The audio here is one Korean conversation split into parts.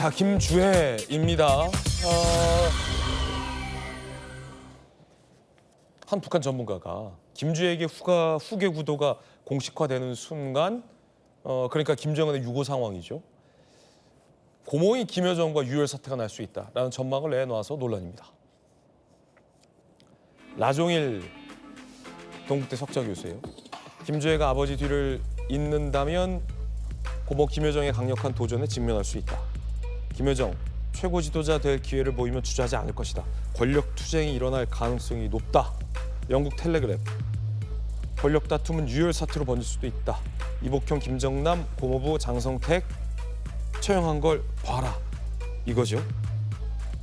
자, 김주혜입니다. 한 북한 전문가가 김주혜에게 후계 구도가 공식화되는 순간, 그러니까 김정은의 유고 상황이죠. 고모인 김여정과 유혈 사태가 날 수 있다라는 전망을 내놔서 논란입니다. 라종일 동국대 석좌 교수예요. 김주혜가 아버지 뒤를 잇는다면 고모 김여정의 강력한 도전에 직면할 수 있다. 김여정 최고 지도자 될 기회를 보이면 주저하지 않을 것이다. 권력 투쟁이 일어날 가능성이 높다. 영국 텔레그램. 권력 다툼은 유혈 사태로 번질 수도 있다. 이복형, 김정남, 고모부 장성택 처형한 걸 봐라. 이거죠.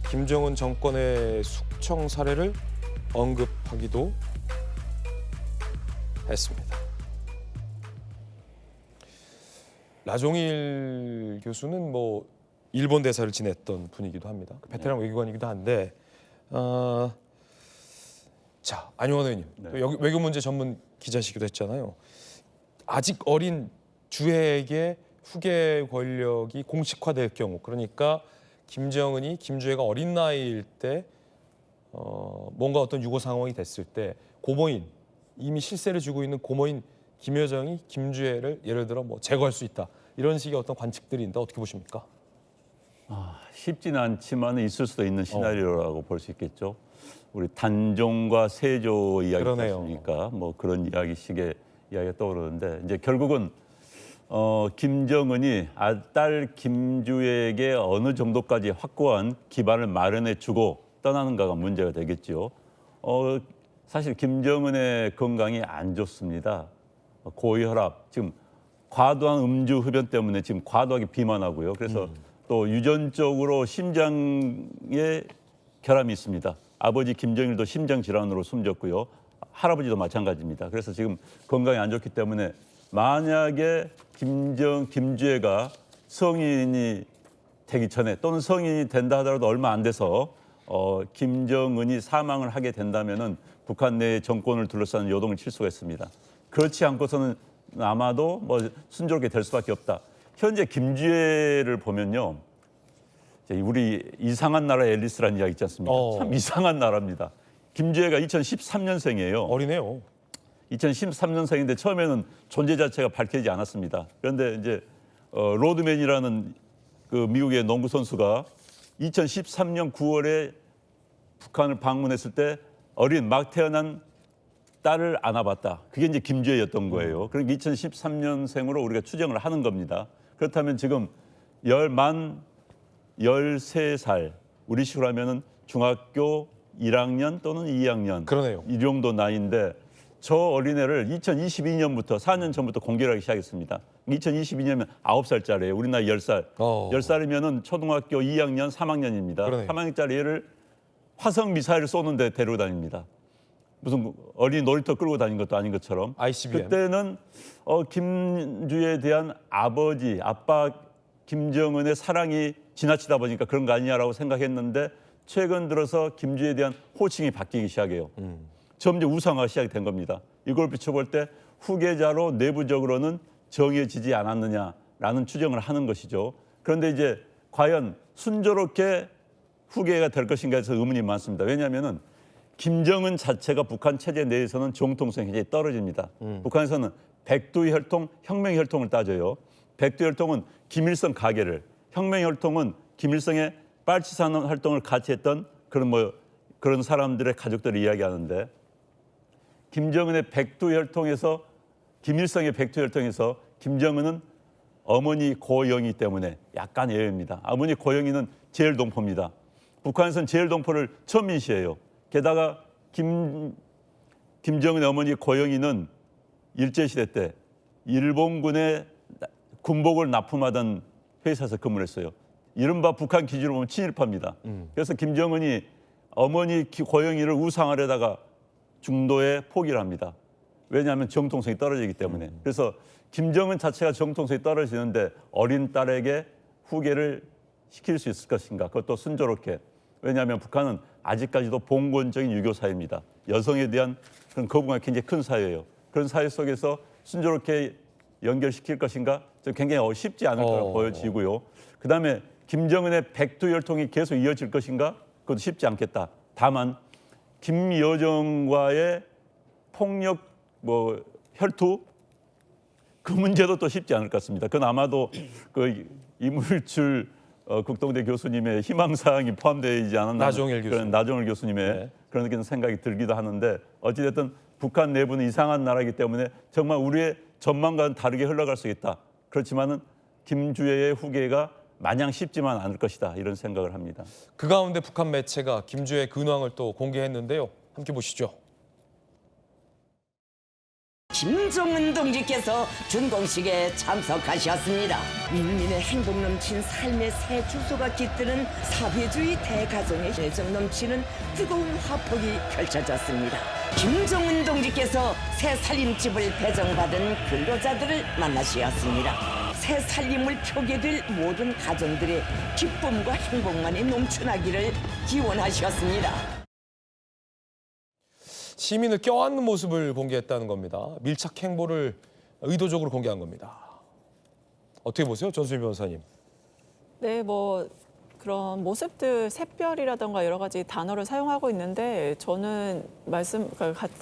김정은 정권의 숙청 사례를 언급하기도 했습니다. 라종일 교수는 일본 대사를 지냈던 분이기도 합니다. 베테랑 외교관이기도 한데, 자, 안용환 의원님, 외교 문제 전문 기자시기도 했잖아요. 아직 어린 주혜에게 후계 권력이 공식화될 경우, 그러니까 김정은이 김주혜가 어린 나이일 때 뭔가 어떤 유고 상황이 됐을 때 고모인, 이미 실세를 쥐고 있는 고모인 김여정이 김주혜를 예를 들어 제거할 수 있다. 이런 식의 어떤 관측들이 있는데 어떻게 보십니까? 쉽지는 않지만 있을 수도 있는 시나리오라고 볼 수 있겠죠. 우리 단종과 세조 이야기 있으니까 그런 이야기식의 이야기가 떠오르는데 이제 결국은 김정은이 딸 김주혜에게 어느 정도까지 확고한 기반을 마련해 주고 떠나는가가 문제가 되겠죠. 사실 김정은의 건강이 안 좋습니다. 고혈압, 지금 과도한 음주 흡연 때문에 지금 과도하게 비만하고요. 그래서 또 유전적으로 심장에 결함이 있습니다. 아버지 김정일도 심장 질환으로 숨졌고요. 할아버지도 마찬가지입니다. 그래서 지금 건강이 안 좋기 때문에 만약에 김주혜가 성인이 되기 전에 또는 성인이 된다 하더라도 얼마 안 돼서 김정은이 사망을 하게 된다면은 북한 내 정권을 둘러싸는 요동을 칠 수가 있습니다. 그렇지 않고서는 아마도 순조롭게 될 수밖에 없다. 현재 김주혜를 보면요, 우리 이상한 나라 앨리스라는 이야기 있지 않습니까? 참 이상한 나라입니다. 김주혜가 2013년생이에요. 어리네요. 2013년생인데 처음에는 존재 자체가 밝혀지지 않았습니다. 그런데 이제 로드맨이라는 그 미국의 농구 선수가 2013년 9월에 북한을 방문했을 때 어린 막 태어난 딸을 안아봤다. 그게 이제 김주혜였던 거예요. 그러니까 2013년생으로 우리가 추정을 하는 겁니다. 그렇다면 지금 만 13살, 우리식으로 하면은 중학교 1학년 또는 2학년. 그러네요. 이 정도 나이인데 저 어린애를 2022년부터 4년 전부터 공개를 하기 시작했습니다. 2022년이면 9살짜리예요. 우리 나이 10살. 10살이면은 초등학교 2학년, 3학년입니다. 그러네요. 3학년짜리 애를 화성 미사일을 쏘는데 데리고 다닙니다. 무슨 어린 놀이터 끌고 다닌 것도 아닌 것처럼. ICBM. 그때는 김주혜에 대한 아빠 김정은의 사랑이 지나치다 보니까 그런 거 아니냐라고 생각했는데 최근 들어서 김주혜에 대한 호칭이 바뀌기 시작해요. 점점 우상화가 시작된 겁니다. 이걸 비춰볼 때 후계자로 내부적으로는 정해지지 않았느냐라는 추정을 하는 것이죠. 그런데 이제 과연 순조롭게 후계가 될 것인가 해서 의문이 많습니다. 왜냐하면은 김정은 자체가 북한 체제 내에서는 정통성이 굉장히 떨어집니다. 북한에서는 백두혈통, 혁명혈통을 따져요. 백두혈통은 김일성 가계를, 혁명혈통은 김일성의 빨치산 활동을 같이 했던 그런 사람들의 가족들을 이야기하는데 김정은의 백두혈통에서 김일성의 백두혈통에서 김정은은 어머니 고영희 때문에 약간 예외입니다. 어머니 고영희는 제일동포입니다. 북한에서는 제일동포를 처음 인시해요. 게다가 김정은의 어머니 고영희는 일제시대 때 일본군의 군복을 납품하던 회사에서 근무를 했어요. 이른바 북한 기준으로 보면 친일파입니다. 그래서 김정은이 어머니 고영희를 우상하려다가 중도에 포기를 합니다. 왜냐하면 정통성이 떨어지기 때문에. 그래서 김정은 자체가 정통성이 떨어지는데 어린 딸에게 후계를 시킬 수 있을 것인가. 그것도 순조롭게. 왜냐하면 북한은 아직까지도 봉건적인 유교 사회입니다. 여성에 대한 그런 거부감이 굉장히 큰 사회예요. 그런 사회 속에서 순조롭게 연결시킬 것인가? 좀 굉장히 쉽지 않을 거라고 보여지고요. 그다음에 김정은의 백두혈통이 계속 이어질 것인가? 그것도 쉽지 않겠다. 다만 김여정과의 폭력 혈투 그 문제도 또 쉽지 않을 것 같습니다. 그건 아마도 그 이물출 국동대 교수님의 희망사항이 포함되지 않았나 나종일 교수님. 그런 나종일 교수님의 네. 그런 생각이 들기도 하는데 어찌됐든 북한 내부는 이상한 나라이기 때문에 정말 우리의 전망과는 다르게 흘러갈 수 있다. 그렇지만은 김주애의 후계가 마냥 쉽지만 않을 것이다 이런 생각을 합니다. 그 가운데 북한 매체가 김주의 근황을 또 공개했는데요. 함께 보시죠. 김정은 동지께서 준공식에 참석하셨습니다. 인민의 행복 넘친 삶의 새 주소가 깃드는 사회주의 대가정의 애정 넘치는 뜨거운 화폭이 펼쳐졌습니다. 김정은 동지께서 새 살림집을 배정받은 근로자들을 만나셨습니다. 새 살림을 펴게 될 모든 가정들의 기쁨과 행복만이 넘쳐나기를 기원하셨습니다. 시민을 껴안는 모습을 공개했다는 겁니다. 밀착 행보를 의도적으로 공개한 겁니다. 어떻게 보세요, 전수민 변호사님? 네, 뭐 그런 모습들 샛별이라던가 여러 가지 단어를 사용하고 있는데 저는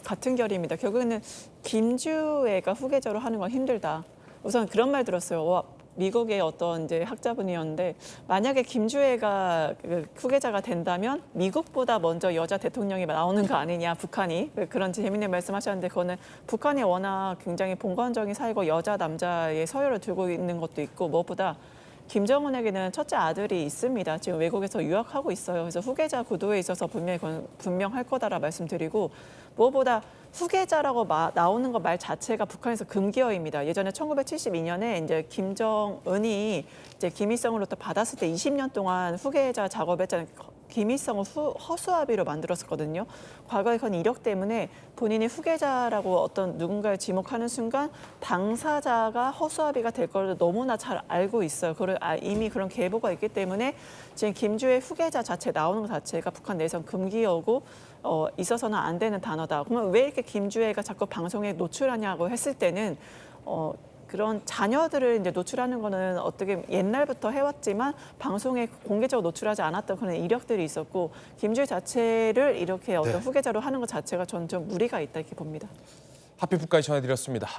같은 결입니다. 결국에는 김주애가 후계자로 하는 건 힘들다. 우선 그런 말 들었어요. 미국의 어떤 이제 학자분이었는데 만약에 김주애가 후계자가 된다면 미국보다 먼저 여자 대통령이 나오는 거 아니냐, 북한이. 그런 재밌는 말씀하셨는데 그거는 북한이 워낙 굉장히 봉건적인 사회고 여자 남자의 서열을 두고 있는 것도 있고 무엇보다 김정은에게는 첫째 아들이 있습니다. 지금 외국에서 유학하고 있어요. 그래서 후계자 구도에 있어서 분명할 거다라 말씀드리고 무엇보다 후계자라고 나오는 것 말 자체가 북한에서 금기어입니다. 예전에 1972년에 이제 김정은이 이제 김일성으로부터 받았을 때 20년 동안 후계자 작업했잖아요. 김일성을 허수아비로 만들었었거든요. 과거에 그런 이력 때문에 본인이 후계자라고 어떤 누군가를 지목하는 순간 당사자가 허수아비가 될 걸 너무나 잘 알고 있어요. 이미 그런 계보가 있기 때문에 지금 김주애 후계자 자체 나오는 것 자체가 북한 내에선 금기어고 있어서는 안 되는 단어다. 그러면 왜 이렇게 김주애가 자꾸 방송에 노출하냐고 했을 때는 그런 자녀들을 이제 노출하는 거는 어떻게 옛날부터 해왔지만 방송에 공개적으로 노출하지 않았던 그런 이력들이 있었고 김주애 자체를 이렇게 어떤 후계자로 하는 것 자체가 저는 좀 무리가 있다 이렇게 봅니다. 하필 북까지 전해드렸습니다.